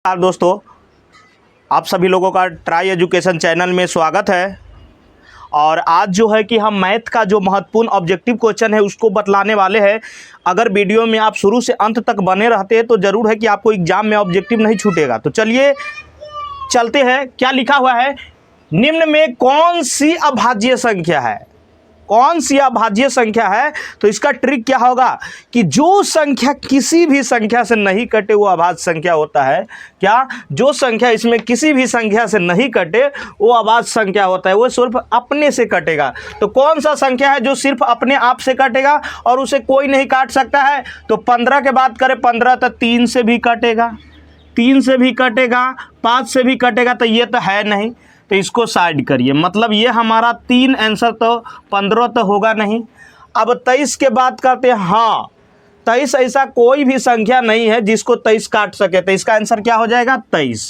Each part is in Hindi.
नमस्कार दोस्तों, आप सभी लोगों का ट्राई एजुकेशन चैनल में स्वागत है। और आज जो है कि हम मैथ का जो महत्वपूर्ण ऑब्जेक्टिव क्वेश्चन है उसको बतलाने वाले हैं। अगर वीडियो में आप शुरू से अंत तक बने रहते हैं तो ज़रूर है कि आपको एग्जाम में ऑब्जेक्टिव नहीं छूटेगा। तो चलिए चलते हैं। क्या लिखा हुआ है, निम्न में कौन सी अभाज्य संख्या है, कौन सी अभाज्य संख्या है। तो इसका ट्रिक क्या होगा कि जो संख्या किसी भी संख्या से नहीं कटे वो अभाज्य संख्या होता है। क्या, जो संख्या इसमें किसी भी संख्या से नहीं कटे वो अभाज्य संख्या होता है, वो सिर्फ अपने से कटेगा। तो कौन सा संख्या है जो सिर्फ अपने आप से कटेगा और उसे कोई नहीं काट सकता है। तो 15 के बात करें, 15 तो 3 से भी कटेगा, 3 से भी कटेगा, 5 से भी कटेगा, तो ये तो है नहीं। तो इसको साइड करिए, मतलब ये हमारा 3 आंसर, तो 15 तो होगा नहीं। अब 23 के बात करते हैं। हाँ, 23 ऐसा कोई भी संख्या नहीं है जिसको 23 काट सके, तो इसका आंसर क्या हो जाएगा, 23।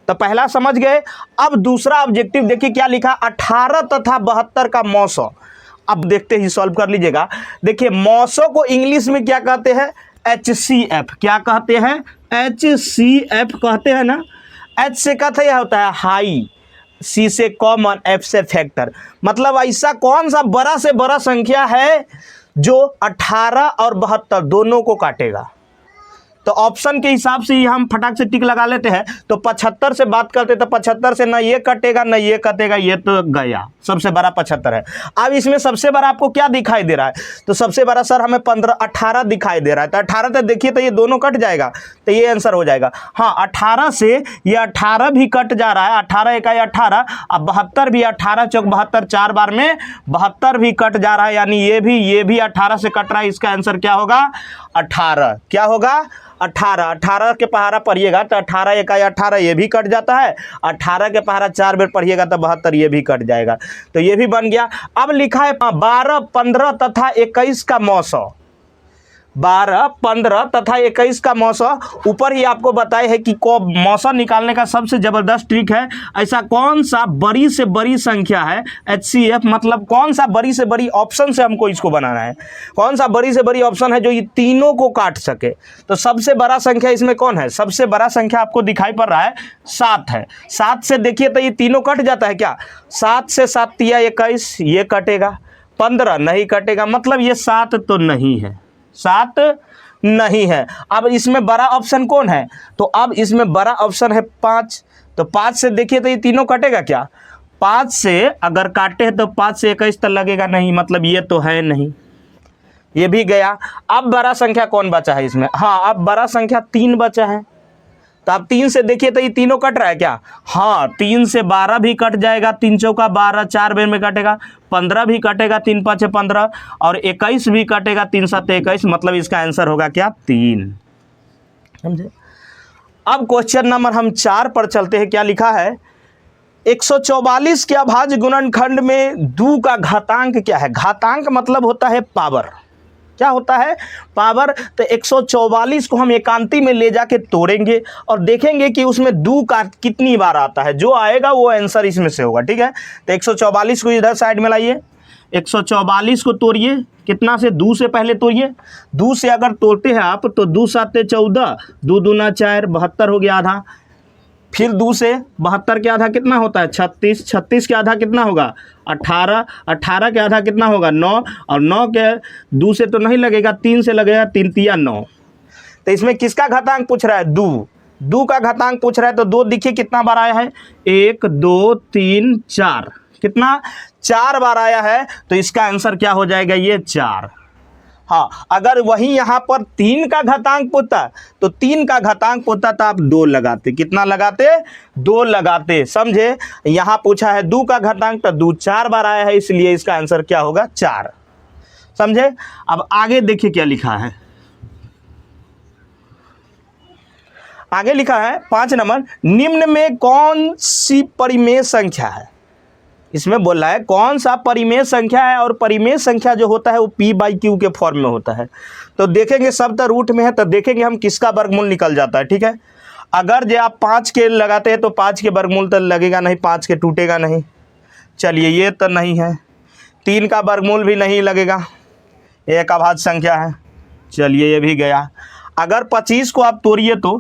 तो पहला समझ गए। अब दूसरा ऑब्जेक्टिव देखिए क्या लिखा, 18 तथा 72 का मौसो। अब देखते ही सॉल्व कर लीजिएगा। देखिए मौसो को इंग्लिश में क्या कहते हैं, HCF। क्या कहते हैं, HCF कहते हैं ना। H से का यह होता है हाई, C से कॉमन, F से फैक्टर। मतलब ऐसा कौन सा बड़ा से बड़ा संख्या है जो 18 और 72 दोनों को काटेगा। तो ऑप्शन के हिसाब से ही हम फटाक से टिक लगा लेते हैं। तो 75 से बात करते तो 75 से ना ये कटेगा ना ये कटेगा, ये तो गया, सबसे बड़ा 75 है। अब इसमें सबसे बड़ा आपको क्या दिखाई दे रहा है, तो सबसे बड़ा सर हमें 18 दिखाई दे रहा है। तो 18 तो देखिए, तो ये दोनों कट जाएगा, तो ये आंसर हो जाएगा। हाँ, 18 से ये 18 भी कट जा रहा है, 18 इकाई 18। अब 72 भी, 18 चौक 72, 4 बार में 72 भी कट जा रहा है, यानी ये भी 18 से कट रहा है। इसका आंसर क्या होगा, 18। क्या होगा, 18। 18 के पहाड़ा पढ़िएगा तो 18 इकाई 18 ये भी कट जाता है। 18 के पहाड़ा 4 बार पढ़िएगा तो 72 ये भी कट जाएगा। तो ये भी बन गया। अब लिखा है 12, 15 तथा 21 का मौसो। 12, 15 तथा 21 का मौसो। ऊपर ही आपको बताया है कि मौसो निकालने का सबसे ज़बरदस्त ट्रिक है। ऐसा कौन सा बड़ी से बड़ी संख्या है, HCF, मतलब कौन सा बड़ी से बड़ी ऑप्शन से हमको इसको बनाना है। कौन सा बड़ी से बड़ी ऑप्शन है जो ये तीनों को काट सके। तो सबसे बड़ा संख्या इसमें कौन है, सबसे बड़ा संख्या आपको दिखाई पड़ रहा है 7 है। 7 से देखिए तो ये तीनों कट जाता है क्या, 7 से 7 तिया 21, ये कटेगा। 15 नहीं कटेगा, मतलब ये 7 तो नहीं है, 7 नहीं है। अब इसमें बड़ा ऑप्शन कौन है, तो अब इसमें बड़ा ऑप्शन है 5। तो 5 से देखिए तो ये तीनों कटेगा क्या, 5 से अगर काटे हैं तो 5 से 21 तक लगेगा नहीं, मतलब ये तो है नहीं, ये भी गया। अब बड़ा संख्या कौन बचा है इसमें, हाँ अब बड़ा संख्या 3 बचा है। तो आप 3 से देखिए तो ये तीनों कट रहा है क्या, हाँ 3 से 12 भी कट जाएगा, 3 चौका 12, 4 बार में कटेगा। 15 भी कटेगा, 3 5 15, और 21 भी कटेगा, 3 7 21, मतलब इसका आंसर होगा क्या, 3। समझे। अब क्वेश्चन नंबर हम 4 पर चलते हैं। क्या लिखा है, 144 के अभाज्य गुणनखंड में 2 का घातांक क्या है। घातांक मतलब होता है पावर। क्या होता है, पावर। तो 144 को हम एकांती में ले जाके तोड़ेंगे और देखेंगे कि उसमें 2 का कितनी बार आता है, जो आएगा वो आंसर इसमें से होगा। ठीक है, तो 144 को इधर साइड में लाइए, 144 को तोड़िए, कितना से, 2 से पहले तोड़िए। 2 से अगर तोड़ते हैं आप तो 2 7 14, 2 दूना 4, 72 हो गया आधा। फिर 2 से 72 के आधा कितना होता है, 36, 36 के आधा कितना होगा, 18, 18 के आधा कितना होगा, 9, और 9 के 2 से तो नहीं लगेगा, 3 से लगेगा, 3 तिया 9। तो इसमें किसका घातांक पूछ रहा है, 2 का घातांक पूछ रहा है। तो 2 देखिए कितना बार आया है, 1 2 3 4, कितना, 4 बार आया है। तो इसका आंसर क्या हो जाएगा, ये 4। हाँ, अगर वही यहाँ पर 3 का घातांक पूछता तो 3 का घातांक पूछता तो आप 2 लगाते, कितना लगाते, 2 लगाते। समझे, यहाँ पूछा है 2 का घातांक तो 2 4 बार आया है, इसलिए इसका आंसर क्या होगा, 4। समझे। अब आगे देखिए क्या लिखा है, आगे लिखा है 5 नंबर, निम्न में कौन सी परिमेय संख्या है। इसमें बोल रहा है कौन सा परिमेय संख्या है, और परिमेय संख्या जो होता है वो P/Q के फॉर्म में होता है। तो देखेंगे सब तो रूट में है, तो देखेंगे हम किसका वर्गमूल निकल जाता है। ठीक है, अगर जो आप 5 के लगाते हैं तो 5 के वर्गमूल तो लगेगा नहीं, 5 के टूटेगा नहीं। चलिए ये तो नहीं है, 3 का वर्गमूल भी नहीं लगेगा, एक अभाज्य संख्या है। चलिए ये भी गया। अगर 25 को आप तोड़िए तो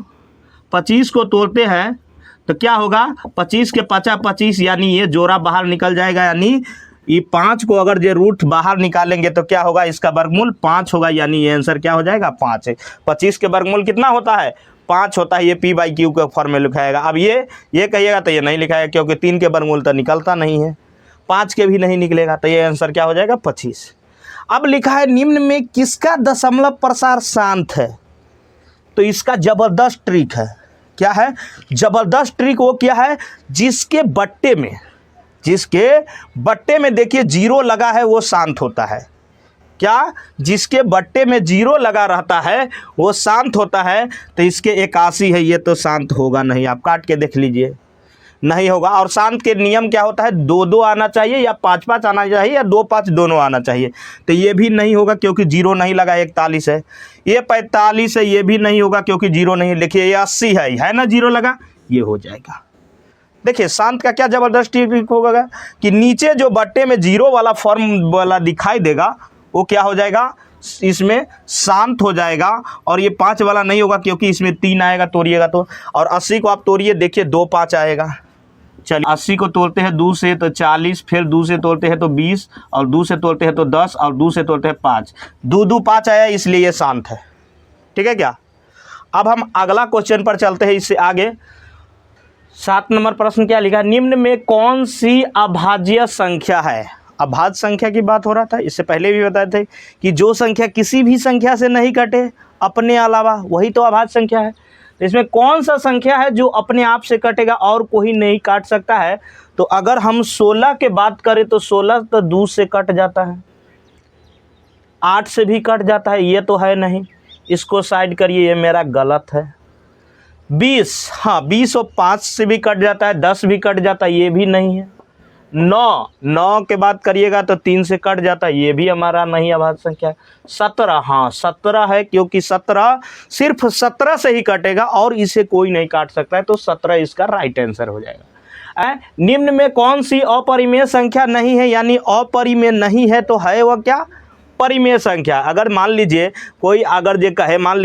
25 को तोड़ते हैं तो क्या होगा, 25 के 50 25, यानी ये जोड़ा बाहर निकल जाएगा, यानी ये 5 को अगर ये रूट बाहर निकालेंगे तो क्या होगा, इसका वर्गमूल 5 होगा, यानी ये आंसर क्या हो जाएगा 5 है। 25 के वर्गमूल कितना होता है, 5 होता है। ये p/q के फॉर्म में लिखाएगा। अब ये कहिएगा तो ये नहीं लिखाएगा, क्योंकि 3 के वर्गमूल तो निकलता नहीं है, 5 के भी नहीं निकलेगा, तो ये आंसर क्या हो जाएगा 25। अब लिखा है निम्न में किसका दशमलव प्रसार शांत है, तो इसका जबरदस्त ट्रिक है। क्या है जबरदस्त ट्रिक, वो क्या है, जिसके बट्टे में देखिए 0 लगा है वो शांत होता है। क्या, जिसके बट्टे में 0 लगा रहता है वो शांत होता है, तो इसके 81 है, ये तो शांत होगा नहीं, आप काट के देख लीजिए, नहीं होगा। और शांत के नियम क्या होता है, 2-2 आना चाहिए या 5-5 आना चाहिए या 2-5 दोनों आना चाहिए, तो ये भी नहीं होगा क्योंकि 0 नहीं लगा, 41 है। ये 45 है, ये भी नहीं होगा क्योंकि 0 नहीं, देखिए ये 80 है ना, 0 लगा, ये हो जाएगा। देखिए शांत का क्या जबरदस्त ट्रिक होगा कि नीचे जो बट्टे में 0 वाला फॉर्म वाला दिखाई देगा वो क्या हो जाएगा, इसमें शांत हो जाएगा, और ये 5 वाला नहीं होगा क्योंकि इसमें 3 आएगा, तोड़िएगा तो। और 80 को आप तोड़िए, देखिए 2-5 आएगा। चलिए 80 को तोड़ते हैं 2 से तो 40, फिर 2 से तोड़ते हैं तो 20, और 2 से तोड़ते हैं तो 10, और 2 से तोड़ते हैं 5, 2-2 5 आया, इसलिए ये शांत है। ठीक है क्या। अब हम अगला क्वेश्चन पर चलते हैं, इससे आगे 7 नंबर प्रश्न क्या लिखा है, निम्न में कौन सी अभाज्य संख्या है। अभाज्य संख्या की बात हो रहा था, इससे पहले भी बताए थे कि जो संख्या किसी भी संख्या से नहीं कटे अपने अलावा, वही तो अभाज्य संख्या है। तो इसमें कौन सा संख्या है जो अपने आप से कटेगा और कोई नहीं काट सकता है, तो अगर हम 16 के बात करें तो 16 तो 2 से कट जाता है, 8 से भी कट जाता है, ये तो है नहीं, इसको साइड करिए, ये मेरा गलत है। 20, हाँ 20 और 5 से भी कट जाता है, 10 भी कट जाता है, ये भी नहीं है। 9 के बात करिएगा तो 3 से कट जाता है, ये भी हमारा नहीं अभाज्य संख्या है। 17, हाँ 17 है, क्योंकि 17 सिर्फ 17 से ही कटेगा और इसे कोई नहीं काट सकता है, तो 17 इसका राइट आंसर हो जाएगा। निम्न में कौन सी अपरिमेय संख्या नहीं है, यानी अपरिमेय नहीं है तो है वह क्या, परिमेय संख्या। अगर मान लीजिए कोई अगर ये कहे, मान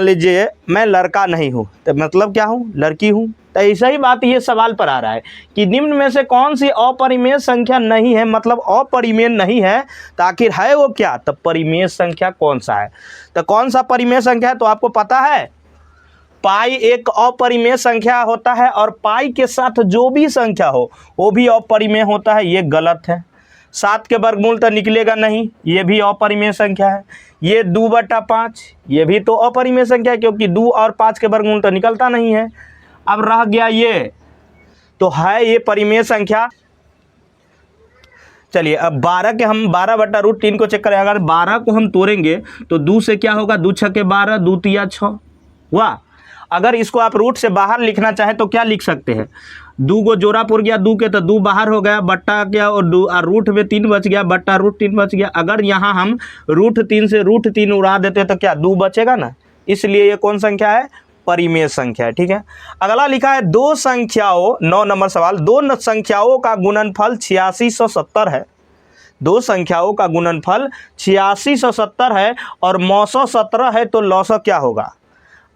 लीजिए मैं लड़का नहीं हूँ, तो मतलब क्या हूँ, लड़की हूँ, तो ऐसा ही बात ये सवाल पर आ रहा है कि निम्न में से कौन सी अपरिमेय संख्या नहीं है, मतलब अपरिमेय नहीं है, तो आखिर है वो क्या, तो परिमेय संख्या कौन सा है। तो कौन सा परिमेय संख्या है, तो आपको पता है पाई एक अपरिमेय संख्या होता है, और पाई के साथ जो भी संख्या हो वो भी अपरिमेय होता है, ये गलत है। 7 के वर्गमूल तो निकलेगा नहीं, ये भी अपरिमेय संख्या है। ये 2/5, ये भी तो अपरिमेय संख्या है, क्योंकि 2 और 5 के वर्गमूल तो निकलता नहीं है। अब रह गया ये, तो है ये परिमेय संख्या। चलिए अब 12 के हम 12/√3 को चेक करें। अगर 12 को हम तोड़ेंगे तो 2 से क्या होगा, 2 छके 12, 2 तिया 6 हुआ। अगर इसको आप रूट से बाहर लिखना चाहें तो क्या लिख सकते हैं, 2 को जोड़ा पुर गया 2 के, तो 2 बाहर हो गया, बट्टा क्या, और रूट में 3 बच गया, बट्टा √3 बच गया। अगर यहाँ हम √3 से √3 उड़ा देते तो क्या 2 बचेगा ना, इसलिए ये कौन संख्या है, परिमेय संख्या है। ठीक है। अगला लिखा है 2 संख्याओं, 9 नंबर सवाल, 2 संख्याओं का गुणनफल 8670 है। 2 संख्याओं का गुणनफल 8670 है और 917 है, तो लौसो क्या होगा।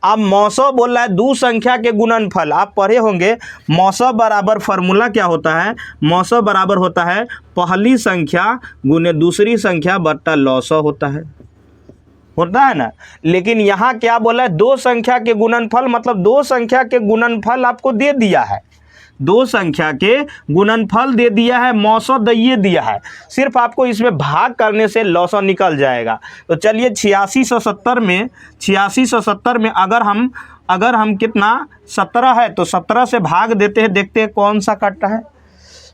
अब मौसो बोल रहा है 2 संख्या के गुणनफल, आप पढ़े होंगे मौसो बराबर फार्मूला क्या होता है, मौसो बराबर होता है पहली संख्या गुने दूसरी संख्या बट्टा लौसो होता है ना। लेकिन यहाँ क्या बोला है, 2 संख्या के गुणनफल, मतलब 2 संख्या के गुणनफल आपको दे दिया है, 2 संख्या के गुणनफल दे दिया है, मौसो दिए दिया है, सिर्फ आपको इसमें भाग करने से लौसो निकल जाएगा। तो चलिए 8670 में अगर हम कितना 17 है तो 17 से भाग देते हैं, देखते हैं कौन सा काटता है।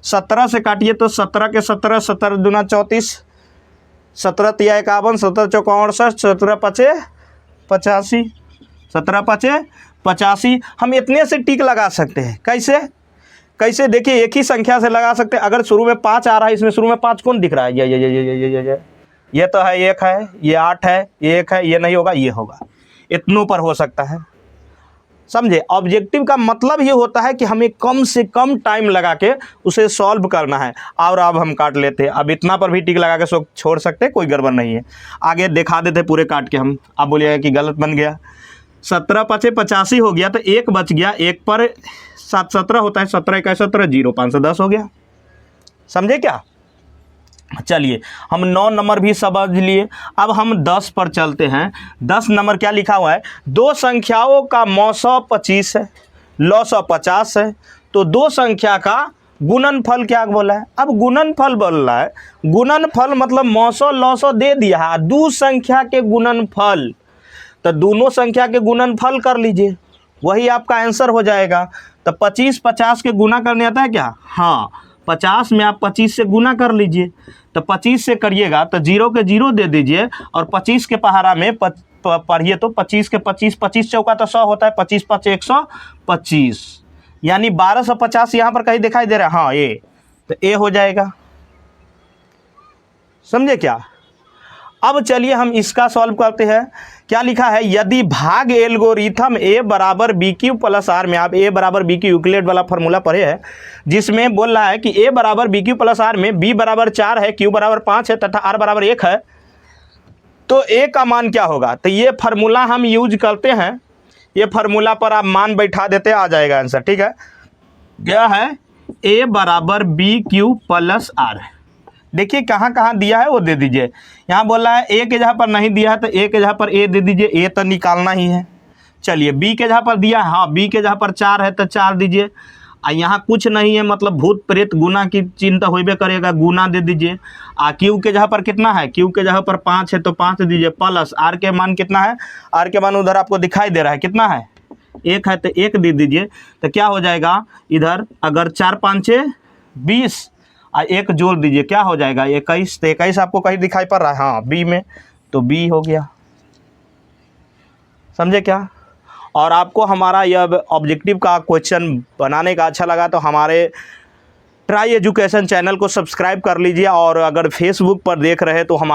17 से काटिए तो 17 के 17, 17 दूना 34, 17 तिया 51, 17 चौका 68, 17 पचे 85, 17 पचे 85। हम इतने से टिक लगा सकते हैं, कैसे देखिए, एक ही संख्या से लगा सकते हैं। अगर शुरू में 5 आ रहा है, इसमें शुरू में 5 कौन दिख रहा है, ये तो है 1 है, ये 8 है, ये 1 है, ये नहीं होगा, ये होगा, इतनों पर हो सकता है। समझे, ऑब्जेक्टिव का मतलब ये होता है कि हमें कम से कम टाइम लगा के उसे सॉल्व करना है। और अब हम काट लेते हैं, अब इतना पर भी टिक लगा के छोड़ सकते हैं, कोई गड़बड़ नहीं है। आगे दिखा देते पूरे काट के हम, आप बोलिएगा कि गलत बन गया। 17 पचे 85 हो गया, तो एक बच गया, एक पर 7 17 होता है, 17 1 17, 0 510 हो गया। समझे क्या? चलिए हम 9 नंबर भी समझ लिए। अब हम 10 पर चलते हैं। 10 नंबर क्या लिखा हुआ है? दो संख्याओं का मौसौ 25 है, लौसौ 50 है, तो दो संख्या का गुणनफल क्या बोला है? अब गुणनफल बोल रहा है। गुणनफल मतलब मौसौ लौसौ दे दिया है, दो संख्या के गुणनफल, तो दोनों संख्या के गुणनफल कर लीजिए, वही आपका आंसर हो जाएगा। तो 25 50 के गुना करने आता है क्या? हाँ, 50 में आप 25 से गुना कर लीजिए, तो 25 से करिएगा तो 0 के 0 दे दीजिए, और 25 के पहाड़ा में पढ़िए तो 25 के 25, 25 चौका तो 100 होता है, 25 5 125, यानी 1250 यहाँ पर कहीं दिखाई दे रहा है। हाँ, ए, तो ए हो जाएगा। समझे क्या? अब चलिए हम इसका सॉल्व करते हैं। क्या लिखा है? यदि भाग एल्गोरिथम ए बराबर बी क्यू प्लस आर में, आप ए बराबर बी क्यू यूक्लिड वाला फॉर्मूला पढ़े हैं, जिसमें बोल रहा है कि ए बराबर बी क्यू प्लस आर में बी बराबर 4 है, क्यू बराबर 5 है तथा आर बराबर 1 है, तो ए का मान क्या होगा? तो ये फार्मूला हम यूज करते हैं, ये फार्मूला पर आप मान बैठा देते, आ जाएगा आंसर। ठीक है, क्या है? ए बराबर बी क्यू प्लस आर। देखिए कहाँ कहाँ दिया है वो दे दीजिए। यहाँ बोल रहा है ए के जगह पर नहीं दिया है, तो ए के जगह पर ए दे दीजिए, ए तो निकालना ही है। चलिए बी के जगह पर दिया है, हाँ, बी के जगह पर 4 है तो 4 दीजिए। यहाँ कुछ नहीं है, मतलब भूत प्रेत गुना की चिंता होइबे करेगा, गुना दे दीजिए। क्यू के जगह पर कितना है? क्यू के जगह पर 5 है तो 5 दीजिए, प्लस आर के मान कितना है? आर के मान उधर आपको दिखाई दे रहा है, कितना है? 1 है तो 1 दे दीजिए। तो क्या हो जाएगा इधर? अगर 4 5 20 और 1 जोड़ दीजिए, क्या हो जाएगा? 21। तो 21 आपको कहीं दिखाई पड़ रहा है? हाँ, बी में, तो बी हो गया। समझे क्या? और आपको हमारा यह ऑब्जेक्टिव का क्वेश्चन बनाने का अच्छा लगा तो हमारे ट्राई एजुकेशन चैनल को सब्सक्राइब कर लीजिए, और अगर फेसबुक पर देख रहे हैं तो हमारे